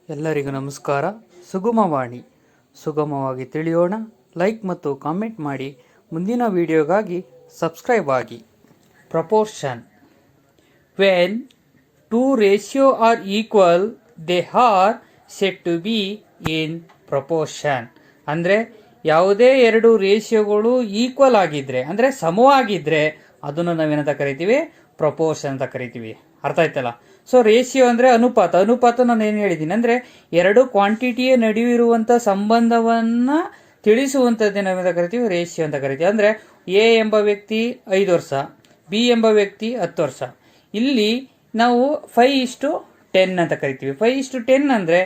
ಎಲ್ಲರಿಗೂ ನಮಸ್ಕಾರ. ಸುಗಮವಾಣಿ, ಸುಗಮವಾಗಿ ತಿಳಿಯೋಣ. ಲೈಕ್ ಮತ್ತು ಕಾಮೆಂಟ್ ಮಾಡಿ. ಮುಂದಿನ ವಿಡಿಯೋಗಾಗಿ ಸಬ್ಸ್ಕ್ರೈಬ್ ಆಗಿ. Proportion. When two ratio are equal they are set to be in proportion. ಅಂದರೆ ಯಾವುದೇ ಎರಡು ರೇಷಿಯೋಗಳು ಈಕ್ವಲ್ ಆಗಿದ್ರೆ, ಅಂದರೆ ಸಮವಾಗಿದ್ರೆ, ಅದನ್ನು ನಾವೇನಂತ ಕರಿತೀವಿ? ಪ್ರಪೋರ್ಷನ್ ಅಂತ ಕರಿತೀವಿ. ಅರ್ಥ ಆಯ್ತಲ್ಲ? ಸೊ ರೇಷಿಯೋ ಅಂದರೆ ಅನುಪಾತ. ಅನುಪಾತ ನಾನು ಏನು ಹೇಳಿದ್ದೀನಿ ಅಂದರೆ ಎರಡು ಕ್ವಾಂಟಿಟಿಯ ನಡುವಿರುವಂಥ ಸಂಬಂಧವನ್ನು ತಿಳಿಸುವಂಥದ್ದೇ ನಾವೇಂತ ಕರಿತೀವಿ? ರೇಷಿಯೋ ಅಂತ ಕರಿತೀವಿ. ಅಂದರೆ ಎ ಎಂಬ ವ್ಯಕ್ತಿ 5 ವರ್ಷ, ಬಿ ಎಂಬ ವ್ಯಕ್ತಿ 10 ವರ್ಷ. ಇಲ್ಲಿ ನಾವು 5:10 ಅಂತ ಕರಿತೀವಿ. 5:10 ಅಂದರೆ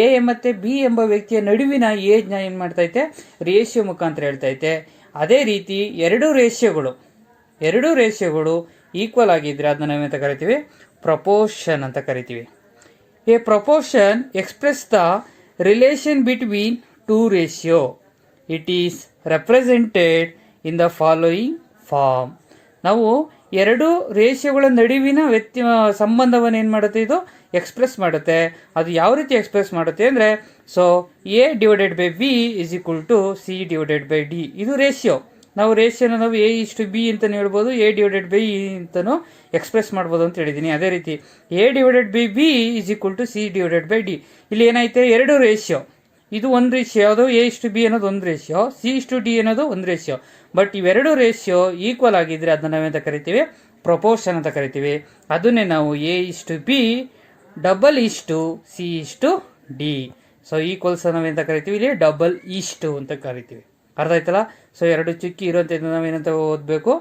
ಎ ಮತ್ತು ಬಿ ಎಂಬ ವ್ಯಕ್ತಿಯ ನಡುವಿನ ಏಜ್ನ ಏನು ಮಾಡ್ತೈತೆ? ರೇಷಿಯೋ ಮುಖಾಂತರ ಹೇಳ್ತೈತೆ. ಅದೇ ರೀತಿ ಎರಡು ರೇಷಿಯೋಗಳು ಈಕ್ವಲ್ ಆಗಿದ್ರೆ ಅದನ್ನ ನಾವೇಂತ ಕರಿತೀವಿ? ಪ್ರಪೋರ್ಷನ್ ಅಂತ ಕರಿತೀವಿ. A proportion express the relation between two ratio. It is represented in the following form. ನಾವು ಎರಡು ರೇಷಿಯೋಗಳ ನಡುವಿನ ಸಂಬಂಧವನ್ನು ಏನು ಮಾಡುತ್ತೆ? ಇದು ಎಕ್ಸ್ಪ್ರೆಸ್ ಮಾಡುತ್ತೆ. ಅದು ಯಾವ ರೀತಿ ಎಕ್ಸ್ಪ್ರೆಸ್ ಮಾಡುತ್ತೆ ಅಂದರೆ, so A/B is equal to C/D. ಇದು ರೇಷಿಯೋ. ನಾವು ರೇಷಿಯೋನ ನಾವು A:B ಅಂತಲೂ ಹೇಳ್ಬೋದು, A/B ಅಂತಲೂ ಎಕ್ಸ್ಪ್ರೆಸ್ ಮಾಡ್ಬೋದು ಅಂತ ಹೇಳಿದ್ದೀನಿ. ಅದೇ ರೀತಿ A/B is equal to C/D. ಇಲ್ಲಿ ಏನಾಯ್ತು? ಎರಡು ರೇಷಿಯೋ. ಇದು ಒಂದು ರೇಷಿಯೋ, ಯಾವುದು? A:B ಅನ್ನೋದು ಒಂದು ರೇಷಿಯೋ, C:D ಅನ್ನೋದು ಒಂದು ರೇಷಿಯೋ. ಬಟ್ ಇವೆರಡು ರೇಷಿಯೋ ಈಕ್ವಲ್ ಆಗಿದ್ರೆ ಅದನ್ನ ನಾವೇಂತ ಕರಿತೀವಿ? ಪ್ರಪೋರ್ಷನ್ ಅಂತ ಕರಿತೀವಿ. ಅದನ್ನೇ ನಾವು A:B C:D. ಸೊ ಈಕ್ವಲ್ಸ್ ನಾವೇಂತ ಕರಿತೀವಿ? ಇಲ್ಲಿ ಡಬಲ್ ಅಂತ ಕರಿತೀವಿ. ಅರ್ಥ ಆಯ್ತಲ್ಲ? ಸೊ ಎರಡು ಚುಕ್ಕಿ ಇರುವಂಥದ್ದು ನಾವೇನಂತ ಓದಬೇಕು?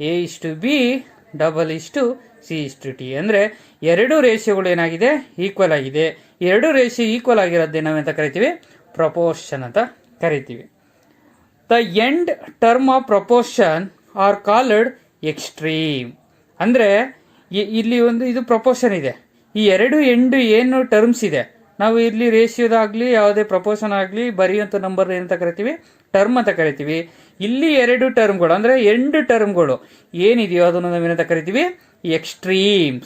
A:B C:D. ಅಂದರೆ ಎರಡು ರೇಷಿಯೋಗಳು ಏನಾಗಿದೆ? ಈಕ್ವಲ್ ಆಗಿದೆ. ಎರಡು ರೇಷಿಯೋ ಈಕ್ವಲ್ ಆಗಿರೋದೇ ನಾವೇಂತ ಕರಿತೀವಿ? ಪ್ರಪೋರ್ಷನ್ ಅಂತ ಕರಿತೀವಿ. The end term of proportion are called extreme. ಅಂದರೆ ಇಲ್ಲಿ ಇದು ಪ್ರಪೋರ್ಷನ್ ಇದೆ. ಈ ಎರಡು ಏನು ಟರ್ಮ್ಸ್ ಇದೆ, ನಾವು ಇಲ್ಲಿ ರೇಷಿಯೋದಾಗಲಿ ಯಾವುದೇ ಪ್ರಪೋರ್ಷನ್ ಆಗಲಿ ಬರೆಯುವಂಥ ನಂಬರ್ ಏನಂತ ಕರಿತೀವಿ? ಟರ್ಮ್ ಅಂತ ಕರಿತೀವಿ. ಇಲ್ಲಿ ಎರಡು ಟರ್ಮ್ಗಳು ಅಂದರೆ ಎಂಡ್ ಟರ್ಮ್ಗಳು ಏನಿದೆಯೋ ಅದನ್ನು ನಾವೇನಂತ ಕರಿತೀವಿ? ಎಕ್ಸ್ಟ್ರೀಮ್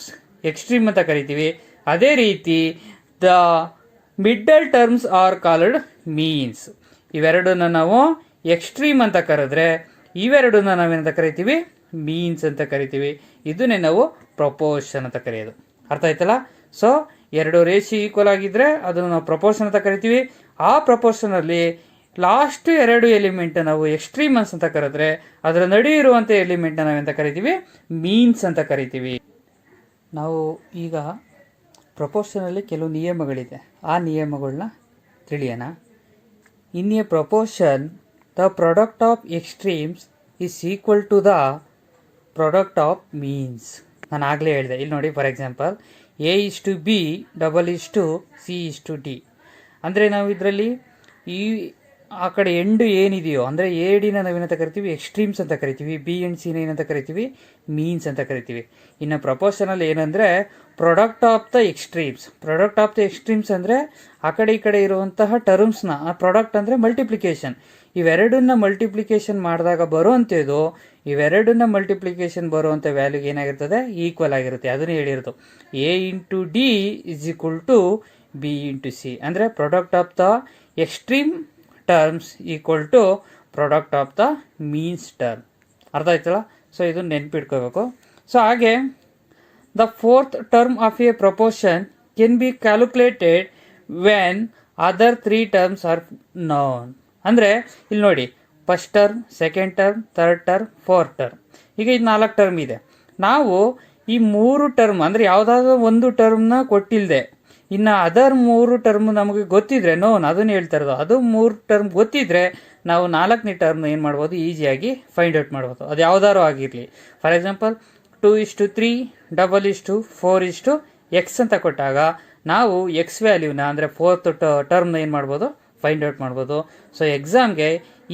ಅಂತ ಕರಿತೀವಿ. ಅದೇ ರೀತಿ the middle terms are called means. ಇವೆರಡನ್ನ ನಾವು ಎಕ್ಸ್ಟ್ರೀಮ್ ಅಂತ ಕರೆದ್ರೆ ಇವೆರಡನ್ನ ನಾವೇನಂತ ಕರಿತೀವಿ? ಮೀನ್ಸ್ ಅಂತ ಕರಿತೀವಿ. ಇದನ್ನೇ ನಾವು ಪ್ರಪೋರ್ಷನ್ ಅಂತ ಕರೆಯೋದು. ಅರ್ಥ ಆಯ್ತಲ್ಲ? ಸೊ ಎರಡು ರೇಷಿಯೋ ಈಕ್ವಲ್ ಆಗಿದ್ರೆ ಅದನ್ನು ನಾವು ಪ್ರಪೋರ್ಷನ್ ಅಂತ ಕರಿತೀವಿ. ಆ ಪ್ರಪೋರ್ಷನಲ್ಲಿ ಲಾಸ್ಟ್ ಎರಡು ಎಲಿಮೆಂಟ್ ನಾವು ಎಕ್ಸ್ಟ್ರೀಮನ್ಸ್ ಅಂತ ಕರೆದ್ರೆ ಅದರ ನಡುವೆ ಇರುವಂಥ ಎಲಿಮೆಂಟ್ ನಾವೆಂತ ಕರಿತೀವಿ? ಮೀನ್ಸ್ ಅಂತ ಕರಿತೀವಿ. ನಾವು ಈಗ ಪ್ರಪೋರ್ಷನಲ್ಲಿ ಕೆಲವು ನಿಯಮಗಳಿದೆ, ಆ ನಿಯಮಗಳನ್ನ ತಿಳಿಯೋಣ. In a proportion the product of extremes is equal to the product of means. ನಾನು ಆಗಲೇ ಹೇಳಿದೆ. ಇಲ್ಲಿ ನೋಡಿ, ಫಾರ್ ಎಕ್ಸಾಂಪಲ್ A:B C:D. ಅಂದರೆ ನಾವು ಇದರಲ್ಲಿ ಆ ಕಡೆ ಎಂಡು ಏನಿದೆಯೋ ಅಂದರೆ ADನ ನಾವೇನಂತ ಕರಿತೀವಿ? ಎಕ್ಸ್ಟ್ರೀಮ್ಸ್ ಅಂತ ಕರಿತೀವಿ. B and Cನ ಏನಂತ ಕರಿತೀವಿ? ಮೀನ್ಸ್ ಅಂತ ಕರಿತೀವಿ. ಇನ್ನು ಪ್ರಪೋರ್ಷನಲ್ಲಿ ಏನಂದರೆ ಪ್ರಾಡಕ್ಟ್ ಆಫ್ ದ ಎಕ್ಸ್ಟ್ರೀಮ್ಸ್ ಅಂದರೆ ಆ ಕಡೆ ಈ ಕಡೆ ಇರುವಂತಹ ಟರ್ಮ್ಸ್ನ ಪ್ರಾಡಕ್ಟ್ ಅಂದರೆ ಮಲ್ಟಿಪ್ಲಿಕೇಶನ್. ಇವೆರಡನ್ನ ಮಲ್ಟಿಪ್ಲಿಕೇಶನ್ ಮಾಡಿದಾಗ ಬರುವಂಥದ್ದು, ಇವೆರಡನ್ನ ಮಲ್ಟಿಪ್ಲಿಕೇಶನ್ ಬರುವಂಥ ವ್ಯಾಲ್ಯೂಗೆ ಏನಾಗಿರ್ತದೆ? ಈಕ್ವಲ್ ಆಗಿರುತ್ತೆ. ಅದನ್ನು ಹೇಳಿರೋದು A:D is equal to B into C. ಅಂದರೆ product of the extreme terms equal to product of the means term. ಅರ್ಥ ಆಯ್ತಲ್ಲ? ಸೊ ಇದು ನೆನ್ಪಿಟ್ಕೋಬೇಕು. ಸೊ ಹಾಗೆ the fourth term of a proportion can be calculated when other 3 terms are known. ಅಂದರೆ ಇಲ್ಲಿ ನೋಡಿ, first term, second term, third term, fourth term. ಈಗ ಇದು 4 ಟರ್ಮ್ ಇದೆ. ನಾವು ಈ 3 ಟರ್ಮ್ ಅಂದರೆ ಯಾವುದಾದ್ರೂ ಒಂದು ಟರ್ಮ್ನ ಕೊಟ್ಟಿಲ್ಲದೆ ಇನ್ನು ಅದರ್ 3 ಟರ್ಮ್ ನಮಗೆ ಗೊತ್ತಿದ್ರೆ ನೋನ್, ಅದನ್ನು ಹೇಳ್ತಾ ಇರೋದು. ಅದು 3 ಟರ್ಮ್ ಗೊತ್ತಿದ್ರೆ ನಾವು 4ನೇ ಟರ್ಮ್ನ ಏನು ಮಾಡ್ಬೋದು? ಈಸಿಯಾಗಿ ಫೈಂಡ್ ಔಟ್ ಮಾಡ್ಬೋದು. ಅದು ಯಾವುದಾದ್ರು ಆಗಿರಲಿ. ಫಾರ್ ಎಕ್ಸಾಂಪಲ್ 2:3 4:x ಅಂತ ಕೊಟ್ಟಾಗ ನಾವು ಎಕ್ಸ್ ವ್ಯಾಲ್ಯೂನ ಅಂದರೆ ಫೋರ್ತ್ ಟರ್ಮ್ನ ಏನು ಮಾಡ್ಬೋದು? ಫೈಂಡ್ ಔಟ್ ಮಾಡ್ಬೋದು. ಸೊ ಎಕ್ಸಾಮ್ಗೆ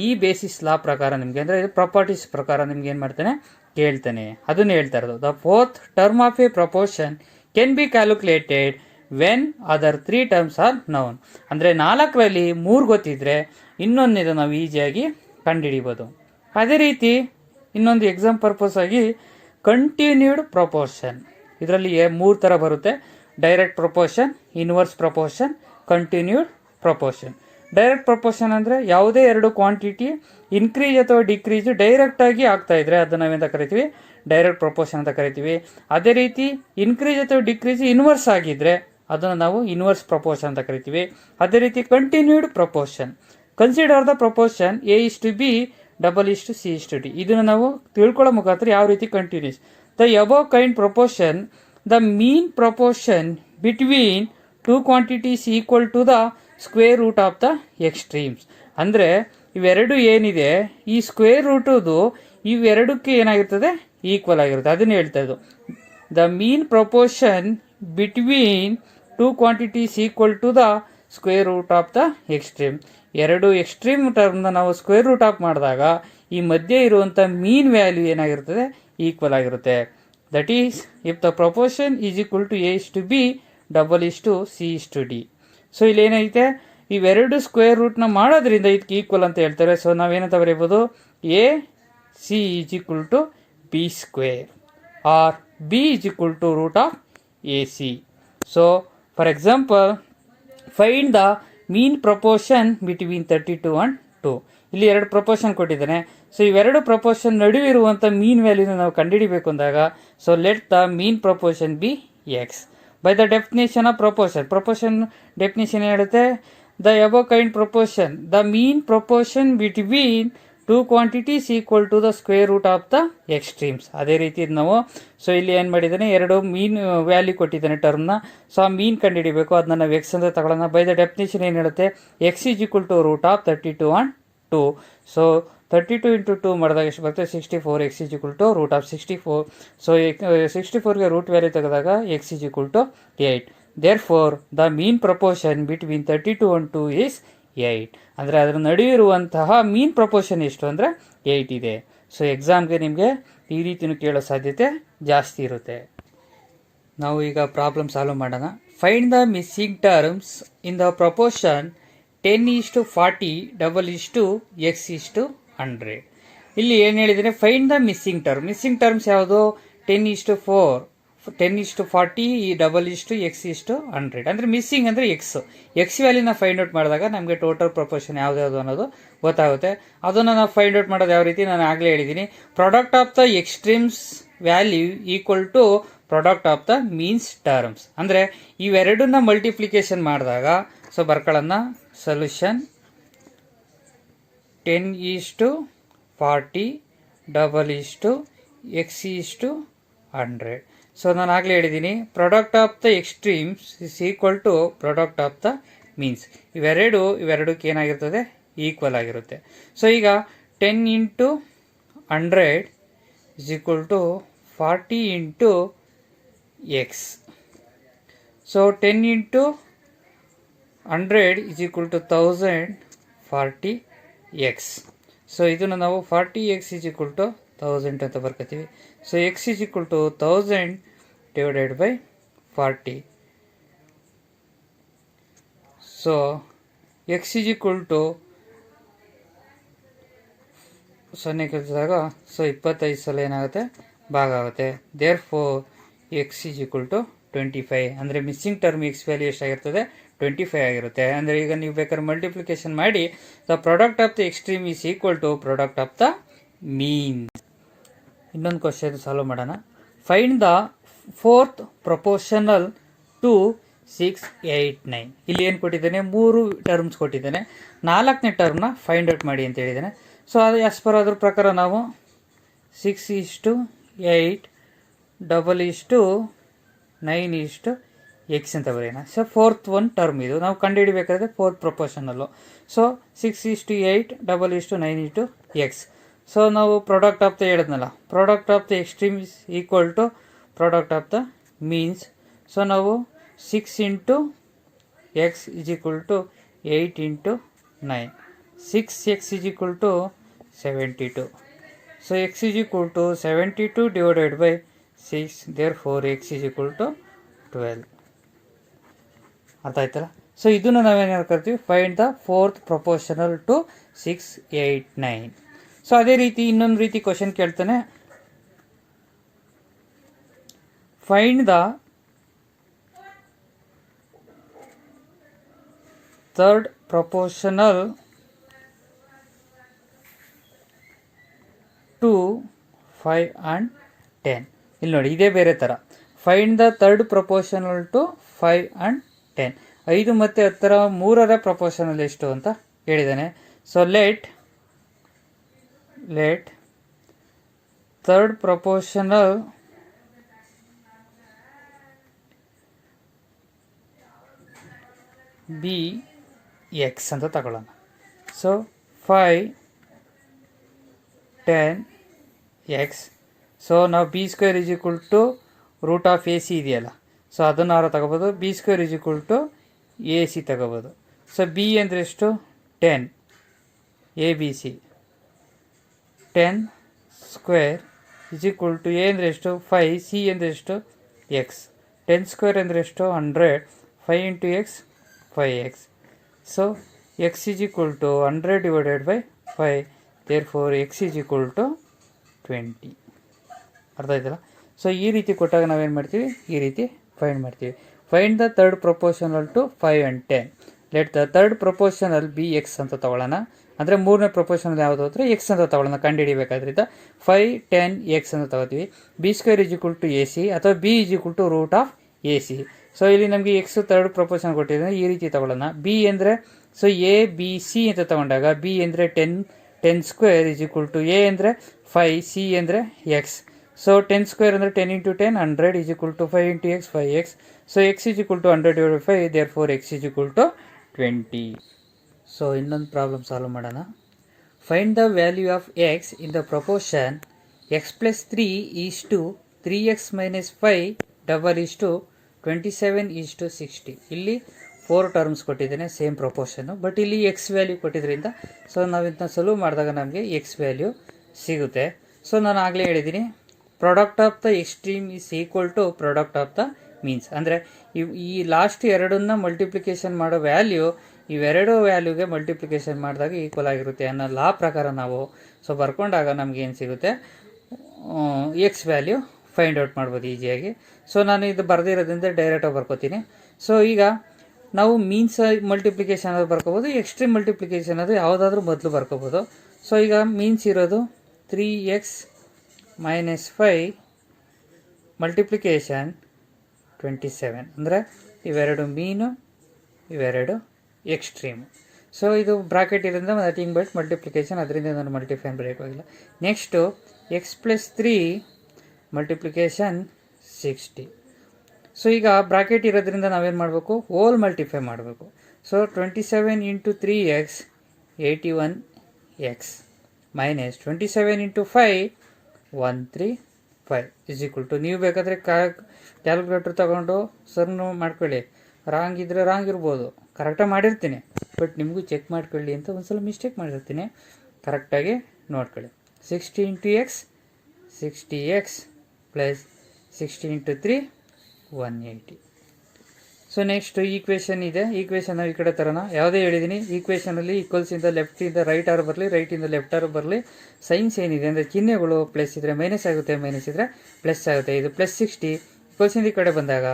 ಈ ಬೇಸಿಸ್ ಲಾ ಪ್ರಕಾರ ನಿಮಗೆ ಅಂದರೆ ಇದು ಪ್ರಾಪರ್ಟೀಸ್ ಪ್ರಕಾರ ನಿಮ್ಗೆ ಏನು ಮಾಡ್ತಾನೆ? ಕೇಳ್ತಾನೆ. ಅದನ್ನು ಹೇಳ್ತಾ ಇರೋದು. The fourth term of a proportion can be calculated when other 3 terms are known. ಅಂದರೆ 4ರಲ್ಲಿ 3 ಗೊತ್ತಿದ್ರೆ ಇನ್ನೊಂದು ನಾವು ಈಸಿಯಾಗಿ ಕಂಡುಹಿಡಿಬೋದು. ಅದೇ ರೀತಿ ಇನ್ನೊಂದು ಎಕ್ಸಾಮ್ ಪರ್ಪಸ್ ಆಗಿ ಕಂಟಿನ್ಯೂಡ್ ಪ್ರಪೋರ್ಷನ್. ಇದರಲ್ಲಿ 3 ಥರ ಬರುತ್ತೆ. Direct proportion, inverse proportion, continued proportion. Direct proportion ಅಂದರೆ ಯಾವುದೇ ಎರಡು ಕ್ವಾಂಟಿಟಿ ಇನ್ಕ್ರೀಸ್ ಅಥವಾ ಡಿಕ್ರೀಸ್ ಡೈರೆಕ್ಟಾಗಿ ಆಗ್ತಾ ಇದ್ರೆ ಅದನ್ನು ನಾವೆಂತ ಕರಿತೀವಿ, ಡೈರೆಕ್ಟ್ ಪ್ರಪೋರ್ಷನ್ ಅಂತ ಕರಿತೀವಿ. ಅದೇ ರೀತಿ ಇನ್ಕ್ರೀಸ್ ಅಥವಾ ಡಿಕ್ರೀಸ್ ಇನ್ವರ್ಸ್ ಆಗಿದ್ರೆ ಅದನ್ನು ನಾವು ಇನ್ವರ್ಸ್ ಪ್ರಪೋರ್ಷನ್ ಅಂತ ಕರಿತೀವಿ. ಅದೇ ರೀತಿ continued proportion, consider the proportion A:B C:D. ಇದನ್ನು ನಾವು ತಿಳ್ಕೊಳ್ಳೋ ಮುಖಾಂತರ ಯಾವ ರೀತಿ continuous. The above kind proportion, the mean proportion between two quantities equal to the square root of the extremes. ಅಂದರೆ ಇವೆರಡು ಏನಿದೆ ಈ ಸ್ಕ್ವೇರ್ ರೂಟದು ಇವೆರಡಕ್ಕೆ ಏನಾಗಿರ್ತದೆ, ಈಕ್ವಲ್ ಆಗಿರುತ್ತೆ. ಅದನ್ನು ಹೇಳ್ತಾ ಇದ್ದು the mean proportion between two quantities equal to the square root of the extreme. ಎರಡು ಎಕ್ಸ್ಟ್ರೀಮ್ ಟರ್ಮ್ನ ನಾವು ಸ್ಕ್ವೇರ್ ರೂಟ್ ಆಫ್ ಮಾಡಿದಾಗ ಈ ಮಧ್ಯೆ ಇರುವಂಥ ಮೀನ್ ವ್ಯಾಲ್ಯೂ ಏನಾಗಿರ್ತದೆ, ಈಕ್ವಲ್ ಆಗಿರುತ್ತೆ. That is if the proportion is equal to A:B C:D. So ಇಲ್ಲಿ ಏನೈತೆ, ಇವೆರಡು ಸ್ಕ್ವೇರ್ ರೂಟ್ನ ಮಾಡೋದ್ರಿಂದ ಇದಕ್ಕೆ ಈಕ್ವಲ್ ಅಂತ ಹೇಳ್ತಾರೆ. ಸೊ ನಾವೇನಂತ ಬರೀಬೋದು, AC = B² or B √AC. So for example, find the mean proportion between 32 and 2. ಇಲ್ಲಿ ಎರಡು ಪ್ರಪೋರ್ಷನ್ ಕೊಟ್ಟಿದ್ದಾನೆ. ಸೊ ಇವೆರಡು ಪ್ರಪೋರ್ಷನ್ ನಡುವೆ ಇರುವಂಥ ಮೀನ್ ವ್ಯಾಲ್ಯೂನ ನಾವು ಕಂಡುಹಿಡಿಬೇಕು ಅಂದಾಗ, so let the mean proportion be X by the definition of proportion. Proportion definition ಹೇಳುತ್ತೆ, the above kind proportion, the mean proportion between two quantities equal to the square root of the extremes. ಅದೇ ರೀತಿ ನಾವು, so ಇಲ್ಲಿ ಏನು ಮಾಡಿದ್ದಾನೆ, ಎರಡು ಮೀನ್ value ಕೊಟ್ಟಿದ್ದಾನೆ ಟರ್ಮ್ನ. So ಆ ಮೀನ್ ಕಂಡುಹಿಡಿಬೇಕು, ಅದನ್ನ ನಾವು ಎಕ್ಸ್ ಅಂತ ತಗೊಳ್ಳೋಣ. ಬೈ ದ ಡೆಫಿನೇಷನ್ ಏನು ಹೇಳುತ್ತೆ, x = √32 and 2. ಸೊ 32 × 2 ಮಾಡಿದಾಗ ಎಷ್ಟು ಬರುತ್ತೆ, 64. x = √64. ಸೊ 64ಗೆ ರೂಟ್ ವ್ಯಾಲ್ಯೂ ತೆಗೆದಾಗ x = 8. Therefore the mean proportion between 32 and 2 is 8. ಅಂದರೆ ಅದರ ನಡುವೆ ಇರುವಂತಹ ಮೀನ್ ಪ್ರಪೋರ್ಷನ್ ಎಷ್ಟು ಅಂದರೆ 8 ಇದೆ. ಸೊ ಎಕ್ಸಾಮ್ಗೆ ನಿಮಗೆ ಈ ರೀತಿಯೂ ಕೇಳೋ ಸಾಧ್ಯತೆ ಜಾಸ್ತಿ ಇರುತ್ತೆ. ನಾವು ಈಗ ಪ್ರಾಬ್ಲಮ್ ಸಾಲ್ವ್ ಮಾಡೋಣ. Find the missing terms in the proportion 10:40 x:100. ಇಲ್ಲಿ ಏನು ಹೇಳಿದರೆ, find the missing term. Missing terms ಯಾವುದು, 10:4, 10:40 x:100. ಅಂದರೆ ಮಿಸ್ಸಿಂಗ್ ಅಂದರೆ ಎಕ್ಸ್ ವ್ಯಾಲ್ಯೂನ ಫೈಂಡ್ ಔಟ್ ಮಾಡಿದಾಗ ನಮಗೆ ಟೋಟಲ್ ಪ್ರಪೋರ್ಷನ್ ಯಾವ್ದು ಅನ್ನೋದು ಗೊತ್ತಾಗುತ್ತೆ. ಅದನ್ನು ನಾವು ಫೈಂಡ್ ಔಟ್ ಮಾಡೋದು ಯಾವ ರೀತಿ, ನಾನು ಆಗಲೇ ಹೇಳಿದ್ದೀನಿ, product of the extremes value equal to product of the means terms. ಅಂದರೆ ಇವೆರಡನ್ನ ಮಲ್ಟಿಪ್ಲಿಕೇಶನ್ ಮಾಡಿದಾಗ, ಸೊ ಬರ್ಕೊಳ್ಳೋಣ, ಸೊಲ್ಯೂಷನ್ 10:40 x:100. ಸೊ ನಾನು ಆಗಲೇ ಹೇಳಿದ್ದೀನಿ, product of the extremes is equal to product of the means. ಇವೆರಡಕ್ಕೆ ಏನಾಗಿರ್ತದೆ, ಈಕ್ವಲ್ ಆಗಿರುತ್ತೆ. ಸೊ ಈಗ 10 × 100 = 40 × x. So 10 × 100 = 1040x. ಸೊ ಇದನ್ನು ನಾವು 40x = 1000 ಅಂತ ಬರ್ಕೋತೀವಿ. So x = 1000 / 40. ಸೊ x = 0 ಕಲಿಸಿದಾಗ ಸೊ 25 ಸಲ ಏನಾಗುತ್ತೆ, ಭಾಗ ಆಗುತ್ತೆ. Therefore x = 25. ಅಂದರೆ ಮಿಸ್ಸಿಂಗ್ ಟರ್ಮ್ ಎಕ್ಸ್ ವ್ಯಾಲ್ಯೂ ಎಷ್ಟಾಗಿರ್ತದೆ, 25 ಆಗಿರುತ್ತೆ. ಅಂದರೆ ಈಗ ನೀವು ಬೇಕಾದ್ರೆ ಮಲ್ಟಿಪ್ಲಿಕೇಶನ್ ಮಾಡಿ, the product of the extreme is equal to product of the mean. ಇನ್ನೊಂದು ಕ್ವಶನ್ ಸಾಲ್ವ್ ಮಾಡೋಣ. Find the fourth proportional to 6, 8, 9. ಇಲ್ಲಿ ಏನು ಕೊಟ್ಟಿದ್ದಾನೆ, 3 ಟರ್ಮ್ಸ್ ಕೊಟ್ಟಿದ್ದಾನೆ. 4ನೇ ಟರ್ಮ್ನ ಫೈಂಡ್ ಔಟ್ ಮಾಡಿ ಅಂತ ಹೇಳಿದ್ದಾನೆ. ಸೊ ಅದು ಆಸ್ ಪರ್ ಅದ್ರ ಪ್ರಕಾರ ನಾವು 6:8 9:x ಅಂತ ಬರೆಯೋಣ. ಸೊ ಫೋರ್ತ್ ಒಂದು ಟರ್ಮ್ ಇದು ನಾವು ಕಂಡುಹಿಡಿಬೇಕಾದ್ರೆ ಫೋರ್ತ್ ಪ್ರಪೋರ್ಷನಲ್ಲು. So 6:8 9:x. ಸೊ ನಾವು ಪ್ರಾಡಕ್ಟ್ ಆಫ್ ದ ಹೇಳಿದ್ನಲ್ಲ, product of the extreme is equal to product of the means. So ನಾವು 6 × x = 8 × 9. 6x = 72. So x = 72 / 6. Therefore x = 12. ಅರ್ಥ ಆಯ್ತಲ್ಲ. ಸೊ ಇದನ್ನು ನಾವೇನು ಕರಿತೀವಿ, find the fourth proportional to 6, 8, 9. So ಅದೇ ರೀತಿ ಇನ್ನೊಂದು ರೀತಿ ಕ್ವಶನ್ ಕೇಳ್ತಾನೆ, find the third proportional to 5 and 10. ಇಲ್ಲಿ ನೋಡಿ ಇದೇ ಬೇರೆ ಥರ. Find the third proportional to 5 and 10. 5 ಮತ್ತು 10 ಮೂರರ ಪ್ರಪೋರ್ಷನಲ್ ಎಷ್ಟು ಅಂತ ಹೇಳಿದ್ದಾನೆ. So let third proportional be X ಅಂತ ತಗೊಳ್ಳೋಣ. So 5 10 X. ಸೊ ನಾವು B square is equal to root of A C ಇದೆಯಲ್ಲ, ಸೊ ಅದನ್ನಾರು ತಗೋಬೋದು. B square is equal to A C ತಗೋಬೋದು. ಸೊ ಬಿ ಅಂದರೆ ಎಷ್ಟು 10, A B C 10 square is equal to A ಅಂದರೆ ಎಷ್ಟು 5, ಸಿ ಅಂದರೆ ಎಷ್ಟು ಎಕ್ಸ್. 10 ಸ್ಕ್ವೇರ್ ಅಂದರೆ ಎಷ್ಟು 100, 5 into X 5x. So x is equal to 100 divided by 5. Therefore x is equal to 20. ಅರ್ಥ ಆಯ್ತಲ್ಲ. ಸೊ ಈ ರೀತಿ ಕೊಟ್ಟಾಗ ನಾವೇನು ಮಾಡ್ತೀವಿ, ಈ ರೀತಿ ಫೈಂಡ್ ಮಾಡ್ತೀವಿ. Find the third proportional to 5 and 10. Let the third proportional be X ಅಂತ ತಗೊಳ್ಳೋಣ. ಅಂದರೆ ಮೂರನೇ ಪ್ರಪೋರ್ಷನಲ್ ಯಾವುದು ಅಂದರೆ ಎಕ್ಸ್ ಅಂತ ತಗೊಳ್ಳೋಣ ಕಂಡುಹಿಡಿಬೇಕಾದ್ರಿಂದ. 5 10 ಎಕ್ಸ್ ಅಂತ ತಗೋತೀವಿ. B square is equal to A C ಅಥವಾ B is equal to root of A C. So ಇಲ್ಲಿ ನಮಗೆ ಎಕ್ಸ್ ಥರ್ಡ್ ಪ್ರಪೋರ್ಷನ್ ಕೊಟ್ಟಿದ್ರೆ ಈ ರೀತಿ ತಗೊಳ್ಳೋಣ. ಬಿ ಅಂದರೆ ಸೊ ಎ ಬಿ ಸಿ ಅಂತ ತಗೊಂಡಾಗ ಬಿ ಅಂದರೆ 10 square is equal to A ಅಂದರೆ 5, ಸಿ ಅಂದರೆ ಎಕ್ಸ್. ಸೊ 10 ಸ್ಕ್ವೇರ್ ಅಂದರೆ 10 into 10 100 is equal to 5 into X 5x. So X is equal to 100 divided 5. Therefore X is equal to 20. ಸೊ ಇನ್ನೊಂದು problem solve ಮಾಡೋಣ. Find the value of X in the proportion X plus 3 is to 3x minus 5 double is to 27:60. ಇಲ್ಲಿ 4 terms ಕೊಟ್ಟಿದ್ದೇನೆ same ಪ್ರಪೋರ್ಷನ್ನು, but ಇಲ್ಲಿ X value ಕೊಟ್ಟಿದ್ದರಿಂದ ಸೊ ನಾವು ಇದನ್ನ ಸಾಲ್ವ್ ಮಾಡಿದಾಗ ನಮಗೆ ಎಕ್ಸ್ ವ್ಯಾಲ್ಯೂ ಸಿಗುತ್ತೆ. ಸೊ ನಾನು ಆಗಲೇ ಹೇಳಿದ್ದೀನಿ product of the extreme is equal to product of the means. ಅಂದರೆ ಈ ಲಾಸ್ಟ್ ಎರಡನ್ನ ಮಲ್ಟಿಪ್ಲಿಕೇಶನ್ ಮಾಡೋ ವ್ಯಾಲ್ಯೂ ಇವೆರಡು ವ್ಯಾಲ್ಯೂಗೆ ಮಲ್ಟಿಪ್ಲಿಕೇಶನ್ ಮಾಡಿದಾಗ ಈಕ್ವಲ್ ಆಗಿರುತ್ತೆ ಅನ್ನೋ ಲಾ ಪ್ರಕಾರ ನಾವು ಸೊ ಬರ್ಕೊಂಡಾಗ ನಮ್ಗೆ ಏನು ಸಿಗುತ್ತೆ, ಎಕ್ಸ್ ವ್ಯಾಲ್ಯೂ ಫೈಂಡ್ ಔಟ್ ಮಾಡ್ಬೋದು ಈಸಿಯಾಗಿ. ಸೊ ನಾನು ಇದು ಬರೆದಿರೋದ್ರಿಂದ ಡೈರೆಕ್ಟಾಗಿ ಬರ್ಕೋತೀನಿ. ಸೊ ಈಗ ನಾವು ಮೀನ್ಸ್ ಮಲ್ಟಿಪ್ಲಿಕೇಶನ್ ಅದು ಬರ್ಕೋಬೋದು, ಎಕ್ಸ್ಟ್ರೀಮ್ ಮಲ್ಟಿಪ್ಲಿಕೇಶನ್ ಅದು ಯಾವುದಾದ್ರೂ ಮೊದಲು ಬರ್ಕೋಬೋದು. ಸೊ ಈಗ ಮೀನ್ಸ್ ಇರೋದು 3x ಮೈನಸ್ 5 ಮಲ್ಟಿಪ್ಲಿಕೇಶನ್ 27. ಅಂದರೆ ಇವೆರಡು ಮೀನು, ಇವೆರಡು ಎಕ್ಸ್ಟ್ರೀಮು. ಸೊ ಇದು ಬ್ರಾಕೆಟ್ ಇರೋದ್ರಿಂದ ನಥಿಂಗ್ ಬಟ್ ಮಲ್ಟಿಪ್ಲಿಕೇಶನ್, ಅದರಿಂದ ನಾನು ಮಲ್ಟಿಫೈ ಬರೆಯೋಕ್ಕಾಗಿಲ್ಲ. Next X plus 3 multiplication 60. So ಈಗ ಬ್ರಾಕೆಟ್ ಇರೋದ್ರಿಂದ ನಾವೇನು ಮಾಡಬೇಕು, ಹೋಲ್ ಮಲ್ಟಿಫೈ ಮಾಡಬೇಕು. So 27 into 3x 81x minus 27 into 5 135 is equal to, ನೀವು ಬೇಕಾದರೆ ಕ್ಯಾಲ್ಕುಲೇಟರ್ ತಗೊಂಡು ಸರ್ನು ಮಾಡ್ಕೊಳ್ಳಿ. ರಾಂಗ್ ಇದ್ದರೆ ರಾಂಗ್ ಇರ್ಬೋದು, ಕರೆಕ್ಟಾಗಿ ಮಾಡಿರ್ತೀನಿ, ಬಟ್ ನಿಮಗೂ ಚೆಕ್ ಮಾಡ್ಕೊಳ್ಳಿ ಅಂತ ಒಂದ್ಸಲ ಮಿಸ್ಟೇಕ್ ಮಾಡಿರ್ತೀನಿ, ಕರೆಕ್ಟಾಗಿ ನೋಡ್ಕೊಳ್ಳಿ. 60 into X 60x plus 60 into 3 180. So next equation ಇದೆ, ಈಕ್ವೇಷನ್ ನಾವು ಈ ಕಡೆ ತರೋಣ. ಯಾವುದೇ ಹೇಳಿದ್ದೀನಿ ಈಕ್ವೇಷನಲ್ಲಿ ಈಕ್ವಲ್ಸಿಂದ ಲೆಫ್ಟಿಂದ ರೈಟ್ ಆರ್ ಬರಲಿ, ರೈಟಿಂದ ಲೆಫ್ಟ್ ಆರ್ ಬರಲಿ, ಸೈನ್ಸ್ ಏನಿದೆ ಅಂದರೆ ಚಿಹ್ನೆಗಳು ಪ್ಲಸ್ ಇದ್ದರೆ ಮೈನಸ್ ಆಗುತ್ತೆ, ಮೈನಸ್ ಇದ್ದರೆ ಪ್ಲಸ್ ಆಗುತ್ತೆ. ಇದು ಪ್ಲಸ್ 60 ಈಕ್ವಲ್ಸಿಂದ ಈ ಕಡೆ ಬಂದಾಗ